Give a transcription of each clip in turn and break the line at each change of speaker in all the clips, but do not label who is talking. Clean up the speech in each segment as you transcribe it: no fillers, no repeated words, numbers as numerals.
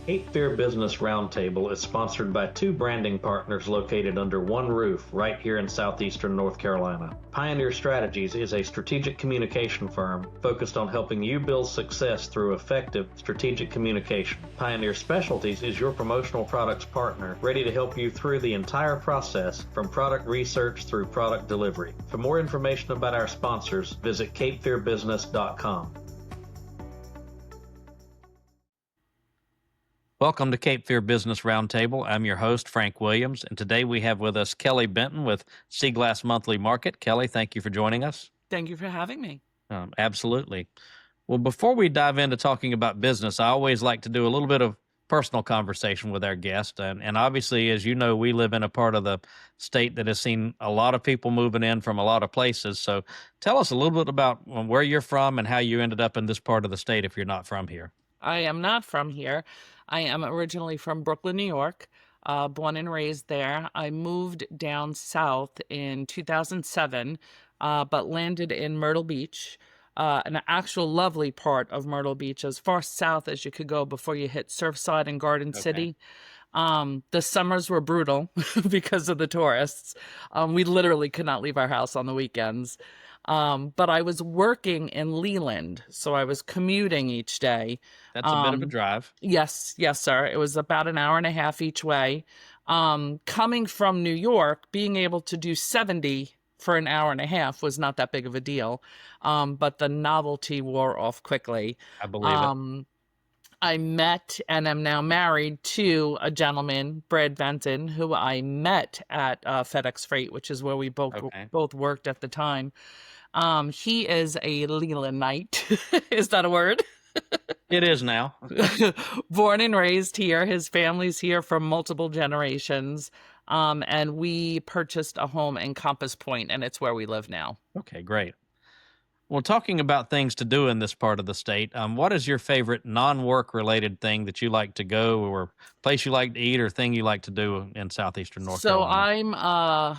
Cape Fear Business Roundtable is sponsored by two branding partners located under one roof right here in southeastern North Carolina. Pioneer Strategies is a strategic communication firm focused on helping you build success through effective strategic communication. Pioneer Specialties is your promotional products partner, ready to help you through the entire process from product research through product delivery. For more information about our sponsors, visit capefearbusiness.com. Welcome to Cape Fear Business Roundtable. I'm your host, Frank Williams, and today we have with us Kelli Benton with Seaglass Monthly Market. Kelli, thank you for joining us.
Thank you for having me.
Absolutely. Well, before we dive into talking about business, I always like to do a little bit of personal conversation with our guest. And obviously, as you know, we live in a part of the state that has seen a lot of people moving in from a lot of places. So tell us a little bit about where you're from and how you ended up in this part of the state if you're not from here.
I am not from here. I am originally from Brooklyn, New York, born and raised there. I moved down south in 2007, but landed in Myrtle Beach, an actual lovely part of Myrtle Beach, as far south as you could go before you hit Surfside and Garden City. The summers were brutal because of the tourists. We literally could not leave our house on the weekends. But I was working in Leland, so I was commuting each day.
That's a bit of a drive.
Yes, sir. It was about an hour and a half each way. Coming from New York, being able to do 70 for an hour and a half was not that big of a deal. But the novelty wore off quickly.
I believe it.
I met and am now married to a gentleman, Brad Benton, who I met at FedEx Freight, which is where we both worked at the time. He is a Lelandite. Is that a word?
It is now.
Born and raised here. His family's here from multiple generations. And we purchased a home in Compass Point, and it's where we live now.
Okay, great. Well, talking about things to do in this part of the state, what is your favorite non-work related thing that you like to go, or place you like to eat, or thing you like to do in southeastern North Carolina?
So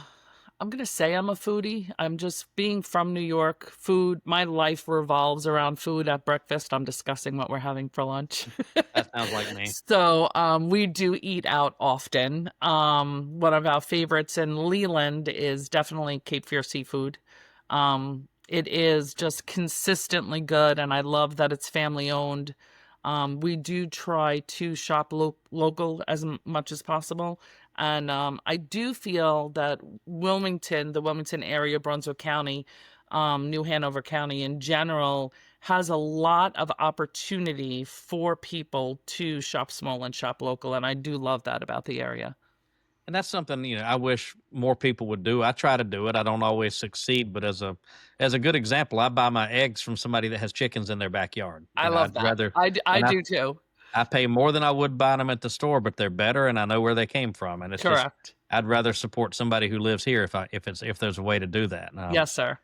I'm going to say I'm a foodie. I'm just being from New York. Food, my life revolves around food. At breakfast, I'm discussing what we're having for lunch.
That sounds like me.
So we do eat out often. One of our favorites in Leland is definitely Cape Fear seafood. It is just consistently good, and I love that it's family owned. We do try to shop local as much as possible. And I do feel that the Wilmington area, Brunswick County, New Hanover County in general, has a lot of opportunity for people to shop small and shop local. And I do love that about the area.
And that's something, I wish more people would do. I try to do it. I don't always succeed, but as a good example, I buy my eggs from somebody that has chickens in their backyard.
I love that. I do too.
I pay more than I would buying them at the store, but they're better, and I know where they came from. And it's
correct.
I'd rather support somebody who lives here if there's a way to do that.
Yes, sir.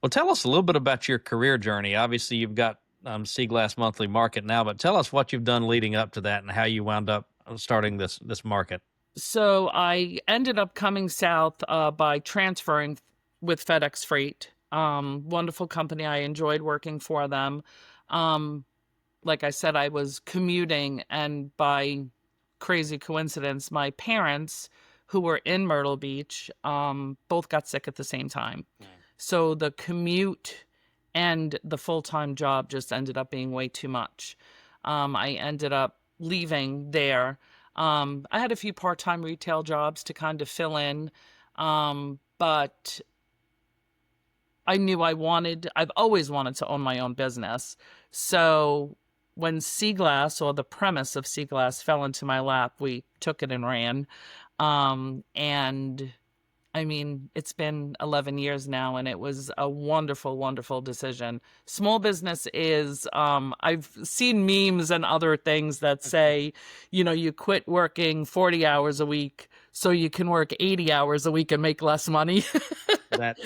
Well, tell us a little bit about your career journey. Obviously, you've got Seaglass Monthly Market now, but tell us what you've done leading up to that and how you wound up starting this market.
So I ended up coming south by transferring with FedEx Freight. Wonderful company. I enjoyed working for them. Like I said, I was commuting, and by crazy coincidence, my parents, who were in Myrtle Beach, both got sick at the same time. So the commute and the full-time job just ended up being way too much. I ended up leaving there. I had a few part-time retail jobs to kind of fill in, but I knew I've always wanted to own my own business. So when Seaglass, or the premise of Seaglass, fell into my lap, we took it and ran. And I mean, it's been 11 years now, and it was a wonderful, wonderful decision. Small business is, I've seen memes and other things that say, you quit working 40 hours a week so you can work 80 hours a week and make less money.
That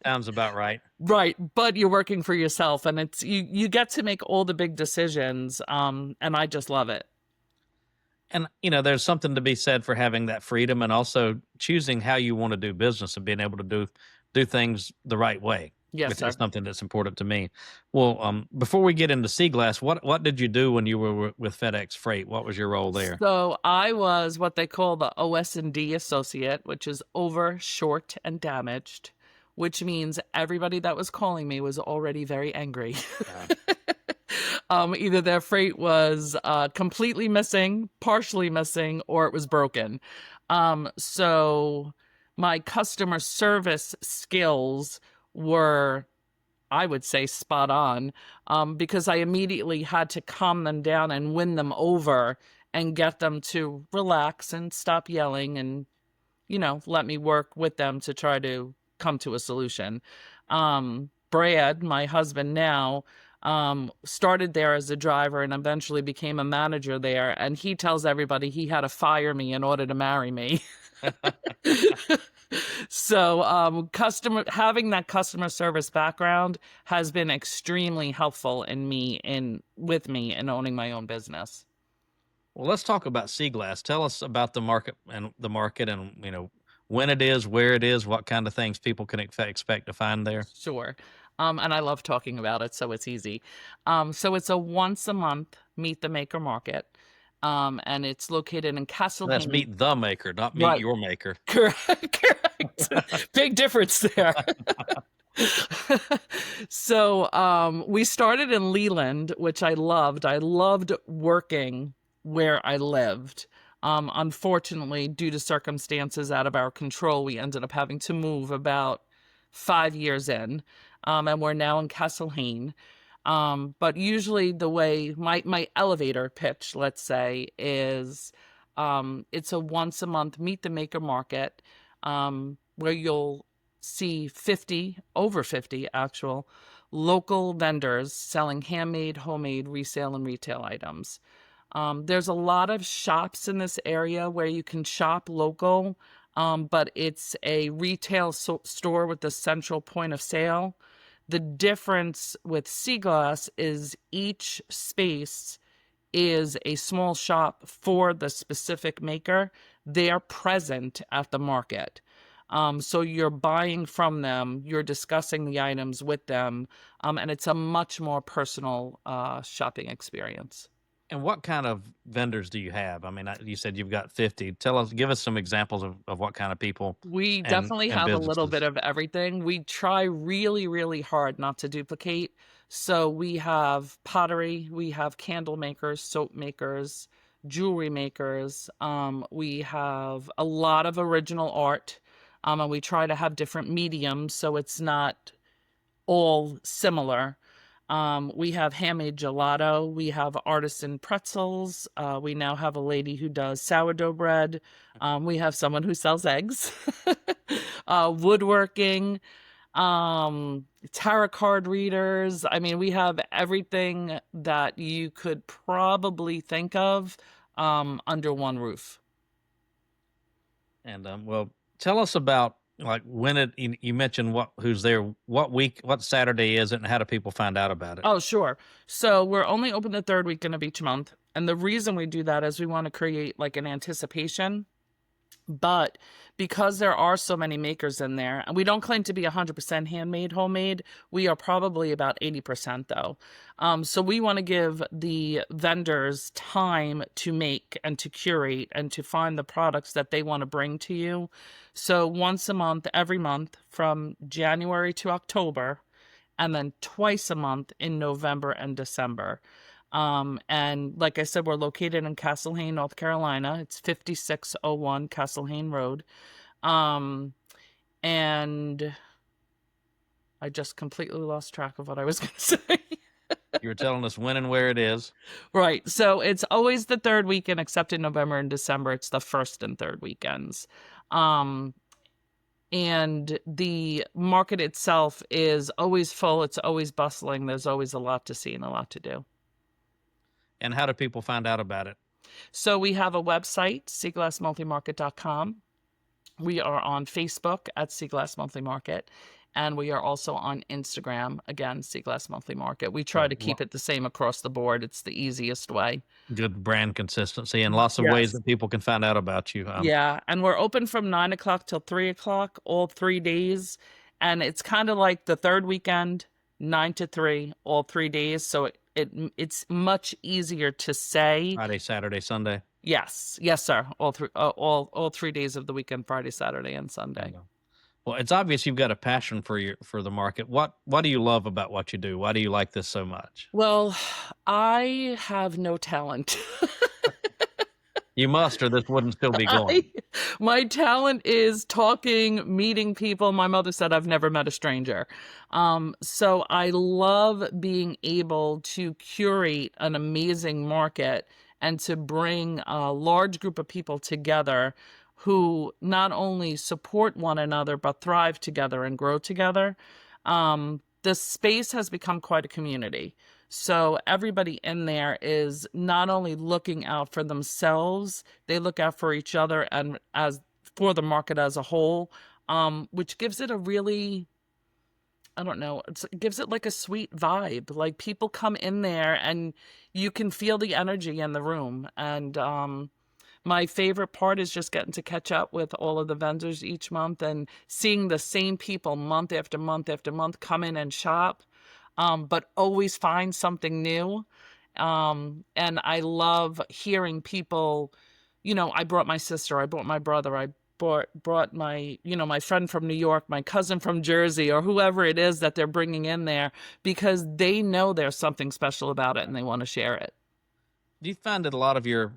sounds about right.
Right. But you're working for yourself, and it's, you get to make all the big decisions. And I just love it.
And, there's something to be said for having that freedom and also choosing how you want to do business and being able to do things the right way.
Yes,
which is
sir.
something that's important to me. Well, before we get into Seaglass, what did you do when you were with FedEx Freight? What was your role there?
So I was what they call the OS&D associate, which is over, short, and damaged, which means everybody that was calling me was already very angry.
Uh,
Either their freight was completely missing, partially missing, or it was broken. So my customer service skills were, I would say, spot on, because I immediately had to calm them down and win them over and get them to relax and stop yelling and, let me work with them to try to come to a solution. Brad, my husband now, started there as a driver and eventually became a manager there. And he tells everybody he had to fire me in order to marry me. So, having that customer service background has been extremely helpful with me in owning my own business.
well, let's talk about Seaglass. Tell us about the market and when it is, where it is, what kind of things people can expect to find there.
Sure. And I love talking about it, so it's easy. So it's a once a month Meet the Maker market. And it's located in Castle
That's
Hayne.
meet the maker, not meet
Right.
your maker.
Correct. Big difference there. So we started in Leland, which I loved. I loved working where I lived. Unfortunately, due to circumstances out of our control, we ended up having to move about 5 years in, and we're now in Castle Hayne. But usually the way my elevator pitch, let's say, is it's a once a month Meet the Maker market, where you'll see over 50 actual local vendors selling handmade, homemade, resale, and retail items. There's a lot of shops in this area where you can shop local, but it's a retail store with the central point of sale. The difference with Seaglass is each space is a small shop for the specific maker. They are present at the market. So you're buying from them, you're discussing the items with them, and it's a much more personal shopping experience.
And what kind of vendors do you have? I mean, you said you've got 50. Give us some examples of what kind of people
We
and
definitely
and
have a little bit
businesses.
of everything. We try really, really hard not to duplicate. So we have pottery, we have candle makers, soap makers, jewelry makers. We have a lot of original art, and we try to have different mediums so it's not all similar. We have handmade gelato. We have artisan pretzels. We now have a lady who does sourdough bread. We have someone who sells eggs. Woodworking, tarot card readers. I mean, we have everything that you could probably think of under one roof.
And well, tell us about like when you mentioned who's there, what week, what Saturday is it, and how do people find out about it?
Oh, sure. So we're only open the third weekend of each month. And the reason we do that is we want to create like an anticipation. But because there are so many makers in there, and we don't claim to be 100% handmade, homemade, we are probably about 80% though. So we want to give the vendors time to make and to curate and to find the products that they want to bring to you. So once a month, every month from January to October, and then twice a month in November and December. And like I said, we're located in Castle Hayne, North Carolina. It's 5601 Castle Hayne Road. And I just completely lost track of what I was going to say.
You were telling us when and where it is.
Right. So it's always the third weekend, except in November and December. It's the first and third weekends. And the market itself is always full. It's always bustling. There's always a lot to see and a lot to do.
And how do people find out about it?
So we have a website, seaglassmonthlymarket.com. We are on Facebook at Seaglass Monthly Market. And we are also on Instagram, again, Seaglass Monthly Market. We try to keep it the same across the board. It's the easiest way.
Good brand consistency and lots of ways that people can find out about you.
Yeah, and we're open from 9 o'clock till 3 o'clock, all 3 days. And it's kind of like the third weekend, 9 to 3, all 3 days. So it's much easier to say.
Friday, Saturday, Sunday.
Yes, sir. All 3 days of the weekend, Friday, Saturday, and Sunday.
Well, it's obvious you've got a passion for the market. What do you love about what you do? Why do you like this so much?
Well, I have no talent.
You must, or this wouldn't still be going.
My talent is talking, meeting people. My mother said I've never met a stranger. So I love being able to curate an amazing market and to bring a large group of people together who not only support one another, but thrive together and grow together. The space has become quite a community. So everybody in there is not only looking out for themselves, they look out for each other and as for the market as a whole, which gives it a really, I don't know, it gives it like a sweet vibe. Like people come in there and you can feel the energy in the room. And my favorite part is just getting to catch up with all of the vendors each month and seeing the same people month after month after month come in and shop. But always find something new. And I love hearing people, I brought my sister, I brought my brother, I brought my, my friend from New York, my cousin from Jersey, or whoever it is that they're bringing in there because they know there's something special about it and they want to share it.
Do you find that a lot of your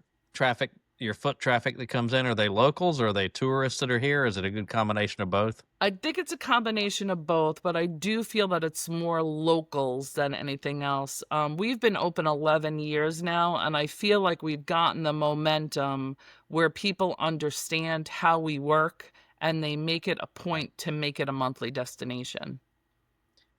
foot traffic that comes in, are they locals or are they tourists that are here? Is it a good combination of both?
I think it's a combination of both, but I do feel that it's more locals than anything else. We've been open 11 years now, and I feel like we've gotten the momentum where people understand how we work, and they make it a point to make it a monthly destination.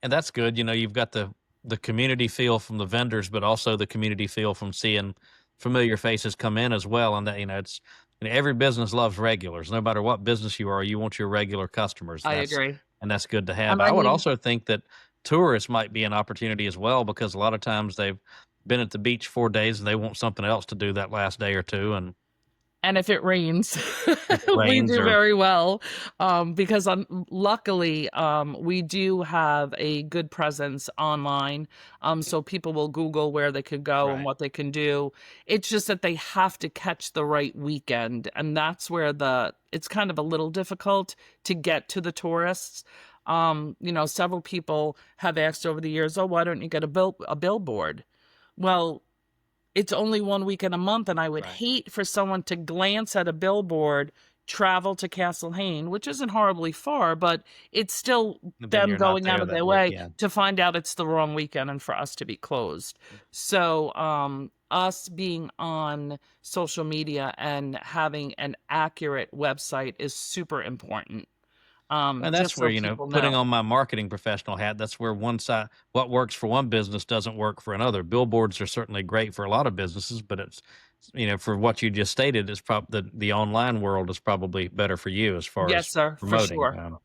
And that's good. You've got the community feel from the vendors, but also the community feel from seeing familiar faces come in as well. And that, it's, every business loves regulars. No matter what business you are, you want your regular customers.
I agree.
And that's good to have. I would also think that tourists might be an opportunity as well, because a lot of times they've been at the beach 4 days and they want something else to do that last day or two.
And if it rains, we do very well because luckily we do have a good presence online. So people will Google where they could go and what they can do. It's just that they have to catch the right weekend. And that's where it's kind of a little difficult to get to the tourists. Several people have asked over the years, oh, why don't you get a billboard? Well, it's only 1 week in a month, and I would hate for someone to glance at a billboard, travel to Castle Hayne, which isn't horribly far, but it's still them going out of their way to find out it's the wrong weekend and for us to be closed. So us being on social media and having an accurate website is super important.
And that's where, putting on my marketing professional hat, that's where one side, what works for one business doesn't work for another. Billboards are certainly great for a lot of businesses, but it's, for what you just stated, it's probably the online world is probably better for you as far as promoting.
For sure.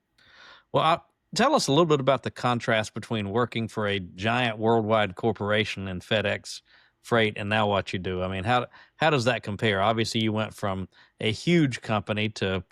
Well, tell us a little bit about the contrast between working for a giant worldwide corporation and FedEx Freight and now what you do. I mean, how does that compare? Obviously, you went from a huge company to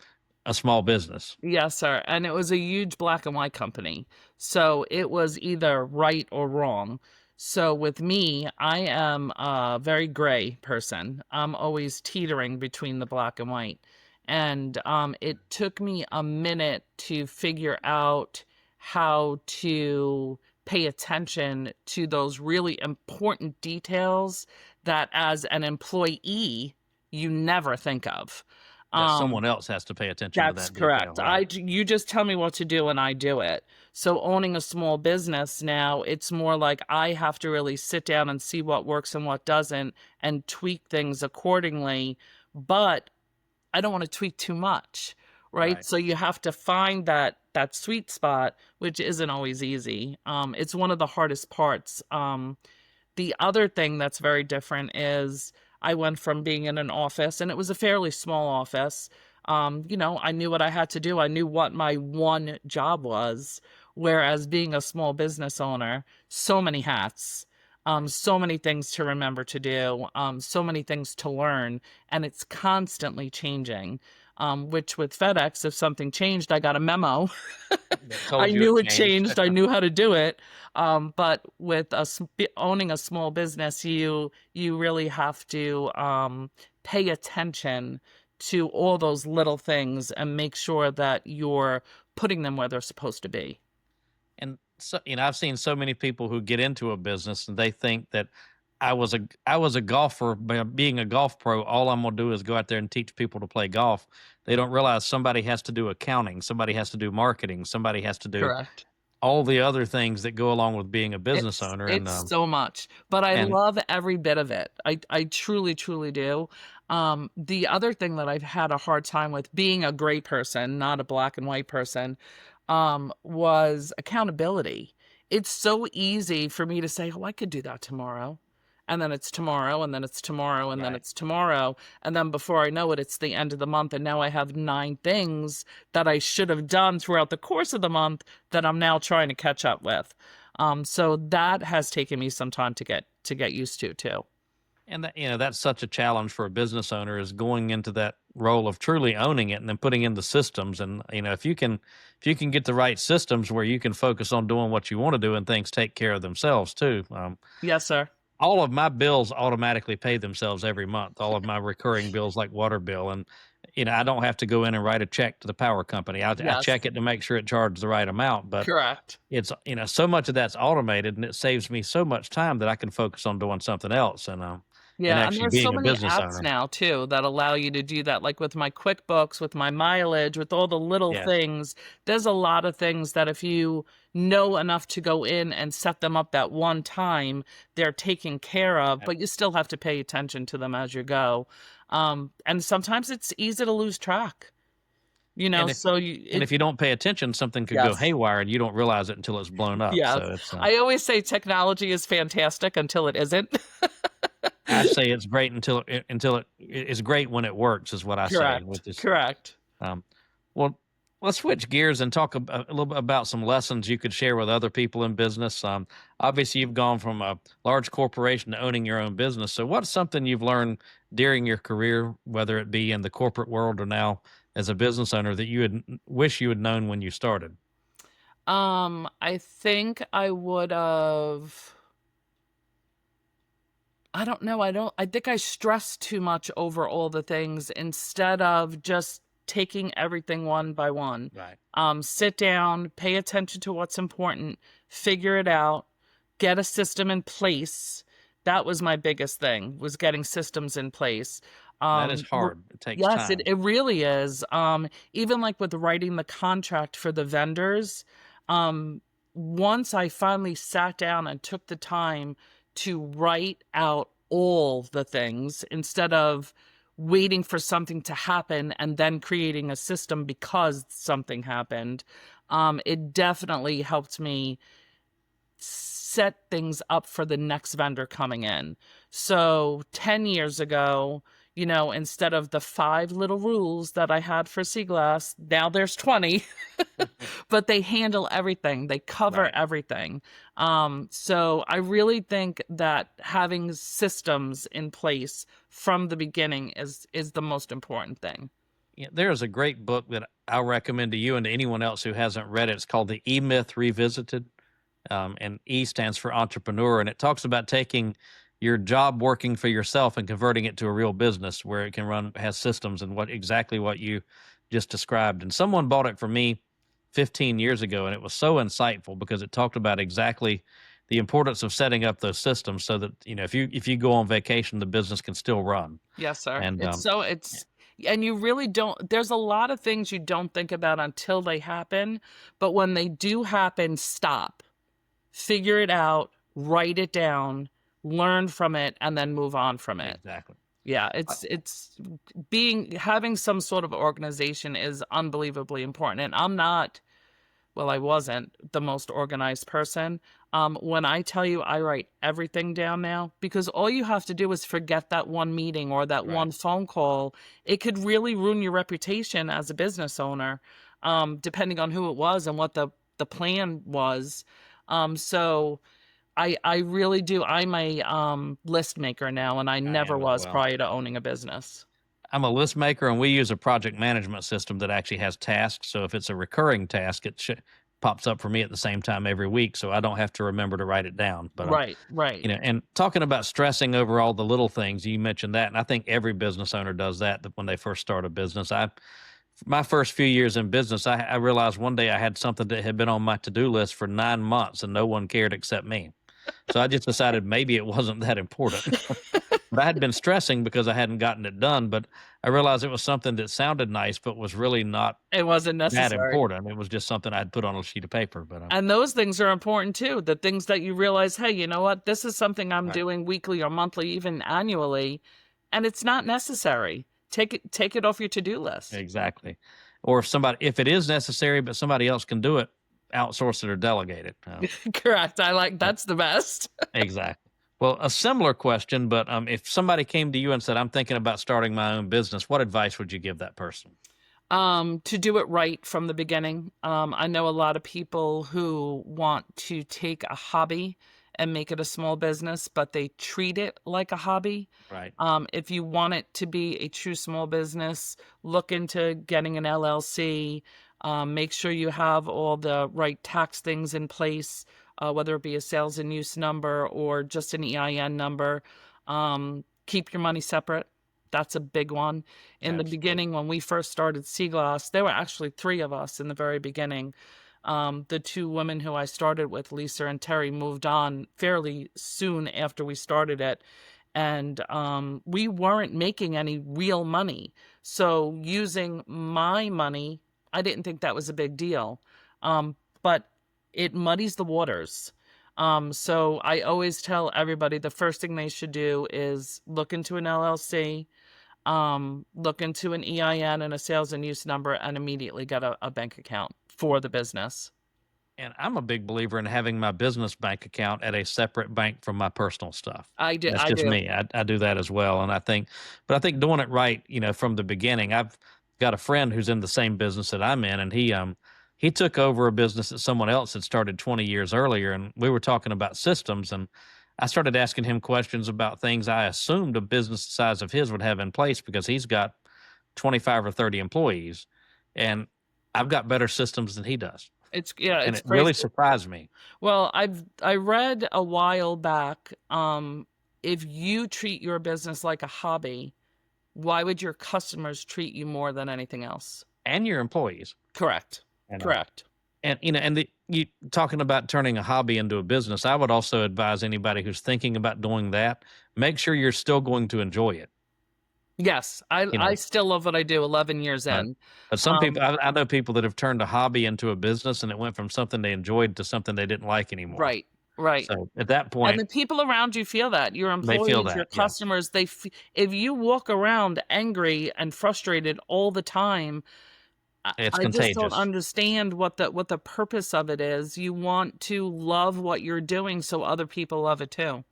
a small business.
Yes, sir. And it was a huge black and white company. So it was either right or wrong. So with me, I am a very gray person. I'm always teetering between the black and white. And it took me a minute to figure out how to pay attention to those really important details that as an employee, you never think of.
Someone else has to pay attention to that.
That's correct.
Detail, right?
You just tell me what to do and I do it. So owning a small business now, it's more like I have to really sit down and see what works and what doesn't and tweak things accordingly. But I don't want to tweak too much, right? So you have to find that sweet spot, which isn't always easy. It's one of the hardest parts. The other thing that's very different is I went from being in an office, and it was a fairly small office. I knew what I had to do. I knew what my one job was. Whereas being a small business owner, so many hats, so many things to remember to do, so many things to learn, and it's constantly changing. which with FedEx, if something changed, I got a memo.
Told
I
you
knew
it
it changed. I
changed.
knew how to do it. But with owning a small business, you really have to pay attention to all those little things and make sure that you're putting them where they're supposed to be.
And so, I've seen so many people who get into a business and they think that I was a golfer, by being a golf pro, all I'm gonna do is go out there and teach people to play golf. They don't realize somebody has to do accounting, somebody has to do marketing, somebody has to do
Correct.
all the other things that go along with being a business owner.
It's so much, but I
and
love every bit of it. I truly, truly do. The other thing that I've had a hard time with, being a gray person, not a black and white person, was accountability. It's so easy for me to say, oh, I could do that tomorrow. And then it's tomorrow, and then it's tomorrow, and then it's tomorrow. And then before I know it, it's the end of the month. And now I have 9 things that I should have done throughout the course of the month that I'm now trying to catch up with. So that has taken me some time to get used to too.
And that, that's such a challenge for a business owner, is going into that role of truly owning it and then putting in the systems. And, if you can get the right systems where you can focus on doing what you want to do and things take care of themselves too.
Yes, sir.
All of my bills automatically pay themselves every month. All of my recurring bills, like water bill, and I don't have to go in and write a check to the power company. I check it to make sure it charges the right amount. But
correct.
It's so much of that's automated, and it saves me so much time that I can focus on doing something else.
And there's so many
business
apps
owner
now too that allow you to do that, like with my QuickBooks, with my mileage, with all the little things. There's a lot of things that if you know enough to go in and set them up that one time, they're taken care of, but you still have to pay attention to them as you go. And sometimes it's easy to lose track.
And if you don't pay attention, something could go haywire and you don't realize it until it's blown up.
Yes.
So it's,
I always say technology is fantastic until it isn't.
I say it's great until it's great when it works, is what I say.
Correct.
Well, let's switch gears and talk a little bit about some lessons you could share with other people in business. Obviously, you've gone from a large corporation to owning your own business. So what's something you've learned during your career, whether it be in the corporate world or now as a business owner, that you would wish you had known when you started?
I think I would have... I don't know. I think I stressed too much over all the things instead of just taking everything one by one.
Right.
Sit down, pay attention to what's important, figure it out, get a system in place. That was my biggest thing, was getting systems in place.
That is hard. It takes time.
Yes, it really is. Even like with writing the contract for the vendors, once I finally sat down and took the time to write out all the things instead of waiting for something to happen and then creating a system because something happened, it definitely helped me set things up for the next vendor coming in. So 10 years ago, instead of the 5 little rules that I had for Seaglass, now there's 20, but they handle everything. They cover everything. So I really think that having systems in place from the beginning is the most important thing.
Yeah, there's a great book that I'll recommend to you and to anyone else who hasn't read it. It's called The E-Myth Revisited. And E stands for entrepreneur. And it talks about taking your job working for yourself and converting it to a real business where it has systems and exactly what you just described. And someone bought it for me 15 years ago, and it was so insightful because it talked about exactly the importance of setting up those systems so that, if you go on vacation, the business can still run.
Yes, sir. And and you really don't, there's a lot of things you don't think about until they happen, but when they do happen, stop, figure it out, write it down, learn from it, and then move on from it.
Exactly.
Yeah, having some sort of organization is unbelievably important. And I wasn't the most organized person. When I tell you I write everything down now, because all you have to do is forget that one meeting or that one phone call. It could really ruin your reputation as a business owner, depending on who it was and what the plan was. So I really do. I'm a list maker now, and I never was prior to owning a business.
I'm a list maker, and we use a project management system that actually has tasks. So if it's a recurring task, it pops up for me at the same time every week, so I don't have to remember to write it down. But
right.
and talking about stressing over all the little things, you mentioned that, and I think every business owner does that when they first start a business. My first few years in business, I realized one day I had something that had been on my to-do list for 9 months, and no one cared except me. So I just decided maybe it wasn't that important. But I had been stressing because I hadn't gotten it done, but I realized it was something that sounded nice, but was really not
It wasn't
that
necessary.
important. It was just something I'd put on a sheet of paper. But
and those things are important too. The things that you realize, hey, you know what? This is something I'm
Right.
doing weekly or monthly, even annually, and it's not necessary. Take it off your to-do list.
Exactly. Or if it is necessary, but somebody else can do it, outsource it or delegate it.
Correct. That's the best.
Exactly. Well, a similar question, but if somebody came to you and said, I'm thinking about starting my own business, what advice would you give that person?
To do it right from the beginning. I know a lot of people who want to take a hobby and make it a small business, but they treat it like a hobby.
Right.
If you want it to be a true small business, look into getting an LLC. Make sure you have all the right tax things in place, whether it be a sales and use number or just an EIN number. Keep your money separate. That's a big one. In the beginning, when we first started Seaglass, there were actually 3 of us in the very beginning. The 2 women who I started with, Lisa and Terry, moved on fairly soon after we started it. And we weren't making any real money. So using my money, I didn't think that was a big deal. But it muddies the waters. So I always tell everybody the first thing they should do is look into an LLC, look into an EIN and a sales and use number, and immediately get a bank account for the business.
And I'm a big believer in having my business bank account at a separate bank from my personal stuff.
I do.
That's just me. I do that as well. And I think doing it right, from the beginning. I've got a friend who's in the same business that I'm in, and he took over a business that someone else had started 20 years earlier, and we were talking about systems, and I started asking him questions about things I assumed a business the size of his would have in place because he's got 25 or 30 employees, and I've got better systems than he does.
It's
and it really surprised me.
Well, I read a while back, if you treat your business like a hobby, why would your customers treat you more than anything else?
And your employees.
Correct. Correct.
And you talking about turning a hobby into a business, I would also advise anybody who's thinking about doing that, make sure you're still going to enjoy it.
Yes, I still love what I do 11 years in.
But some people, I know people that have turned a hobby into a business, and it went from something they enjoyed to something they didn't like anymore.
Right.
So at that point,
and the people around you feel that. Your employees,
feel that,
your customers, if you walk around angry and frustrated all the time,
it's
I
contagious.
just don't understand what the purpose of it is. You want to love what you're doing so other people love it too.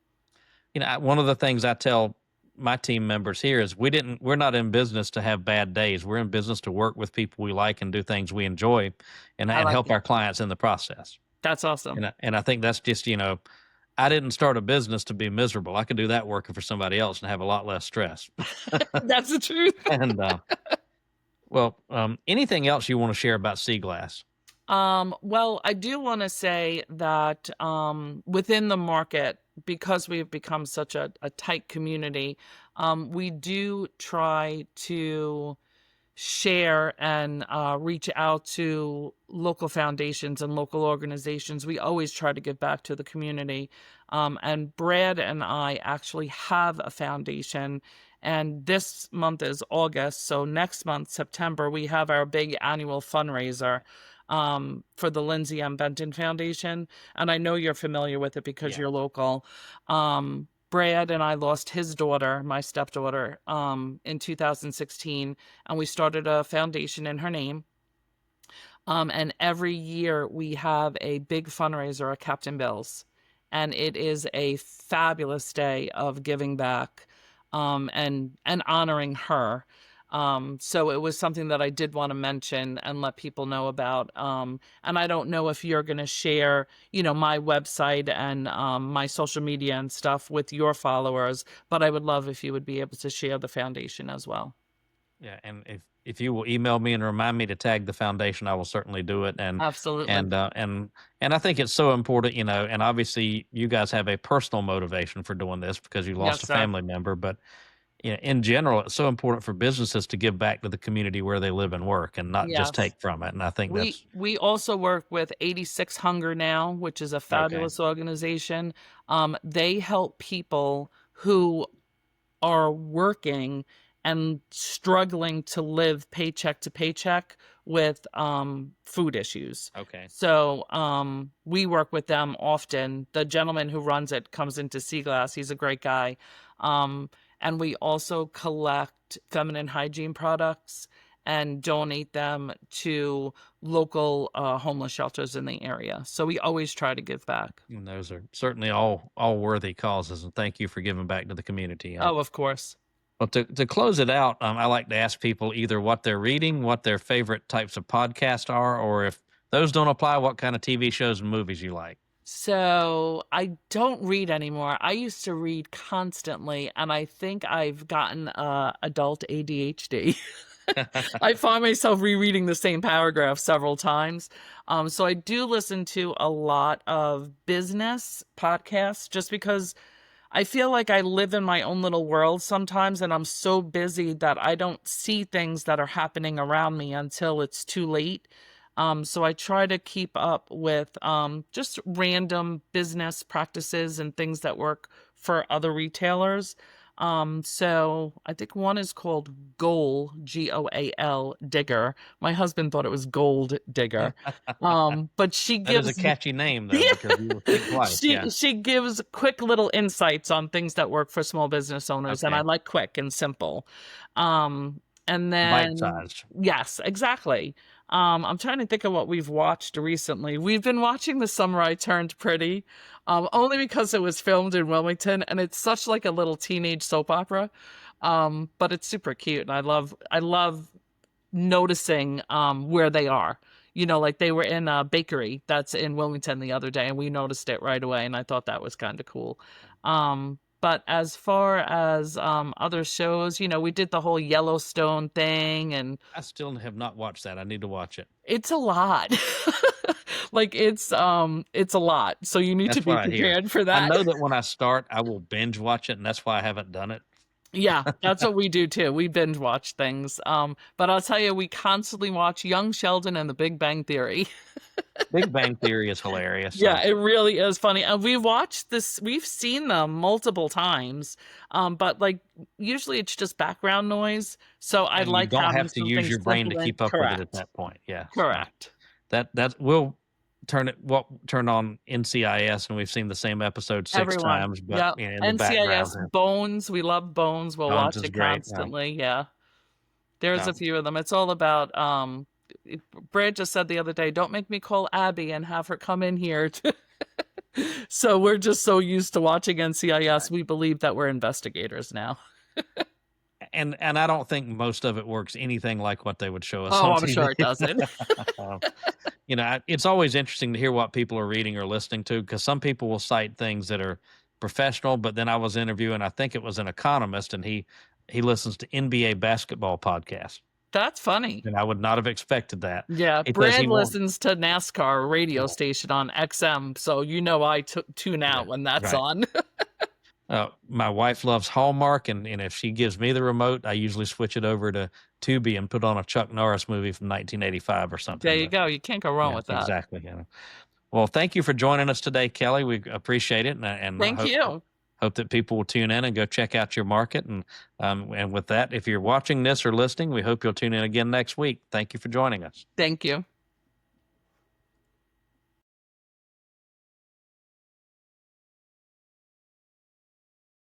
One of the things I tell my team members here is we're not in business to have bad days. We're in business to work with people we like and do things we enjoy and help our clients in the process.
That's awesome.
And I think that's just, I didn't start a business to be miserable. I could do that working for somebody else and have a lot less stress.
That's the truth.
And, anything else you want to share about Seaglass?
Well, I do want to say that within the market, because we've become such a tight community, we do try to share and reach out to local foundations and local organizations. We always try to give back to the community. And Brad and I actually have a foundation, and this month is August. So next month, September, we have our big annual fundraiser for the Lindsey M. Benton Foundation. And I know you're familiar with it because you're local. Brad and I lost his daughter, my stepdaughter, in 2016, and we started a foundation in her name. And every year we have a big fundraiser at Captain Bill's, and it is a fabulous day of giving back and honoring her. So it was something that I did want to mention and let people know about. And I don't know if you're going to share, my website and my social media and stuff with your followers, but I would love if you would be able to share the foundation as well.
Yeah, and if you will email me and remind me to tag the foundation, I will certainly do it.
Absolutely.
And I think it's so important, and obviously you guys have a personal motivation for doing this because you lost a family member, but in general, it's so important for businesses to give back to the community where they live and work and not just take from it. And I think
we also work with 86 Hunger Now, which is a fabulous organization. They help people who are working and struggling to live paycheck to paycheck with food issues.
Okay.
So we work with them often. The gentleman who runs it comes into Seaglass. He's a great guy. And we also collect feminine hygiene products and donate them to local homeless shelters in the area. So we always try to give back.
And those are certainly all worthy causes. And thank you for giving back to the community.
Oh, of course.
Well, to close it out, I like to ask people either what they're reading, what their favorite types of podcasts are, or if those don't apply, what kind of TV shows and movies you like.
So I don't read anymore. I used to read constantly, and I think I've gotten adult ADHD. I find myself rereading the same paragraph several times. So I do listen to a lot of business podcasts just because I feel like I live in my own little world sometimes, and I'm so busy that I don't see things that are happening around me until it's too late. So I try to keep up with just random business practices and things that work for other retailers. So I think one is called Goal, Goal Digger. My husband thought it was Gold Digger. But she gives
that is a catchy name though, because you will think twice.
She gives quick little insights on things that work for small business owners, and I like quick and simple. And then
bite-sized.
Yes, exactly. I'm trying to think of what we've watched recently. We've been watching The Summer I Turned Pretty, only because it was filmed in Wilmington, and it's such like a little teenage soap opera. But it's super cute, and I love noticing where they are. Like they were in a bakery that's in Wilmington the other day, and we noticed it right away, and I thought that was kind of cool. But as far as other shows, we did the whole Yellowstone thing, and
I still have not watched that. I need to watch it.
It's a lot. Like it's a lot. So you need to be prepared for that.
I know that when I start, I will binge watch it, and that's why I haven't done it.
Yeah, that's what we do too. We binge watch things. But I'll tell you, we constantly watch Young Sheldon and The Big Bang Theory.
Big Bang Theory is hilarious. So.
Yeah, it really is funny. And we've seen them multiple times. But like usually it's just background noise. So I like
you don't have to use your brain to keep up with it at that point. Yeah.
Correct.
That will turn on NCIS, and we've seen the same episode 6 times. But in the
NCIS, Bones, we love Bones. We'll watch it constantly. Yeah. There's a few of them. It's all about Brad just said the other day, don't make me call Abby and have her come in here. So we're just so used to watching NCIS, we believe that we're investigators now.
And I don't think most of it works anything like what they would show us.
Oh, I'm sure it doesn't.
It's always interesting to hear what people are reading or listening to, because some people will cite things that are professional, but then I was interviewing, I think it was an economist, and he listens to NBA basketball podcasts.
That's funny.
And I would not have expected that.
Yeah, Brad listens to NASCAR radio station on XM, so I tune out when that's on.
My wife loves Hallmark, and if she gives me the remote, I usually switch it over to Tubi and put on a Chuck Norris movie from 1985 or something.
There you go. You can't go wrong with that.
Exactly. Well, thank you for joining us today, Kelli. We appreciate it. And
thank you.
Hope that people will tune in and go check out your market. And with that, if you're watching this or listening, we hope you'll tune in again next week. Thank you for joining us.
Thank you.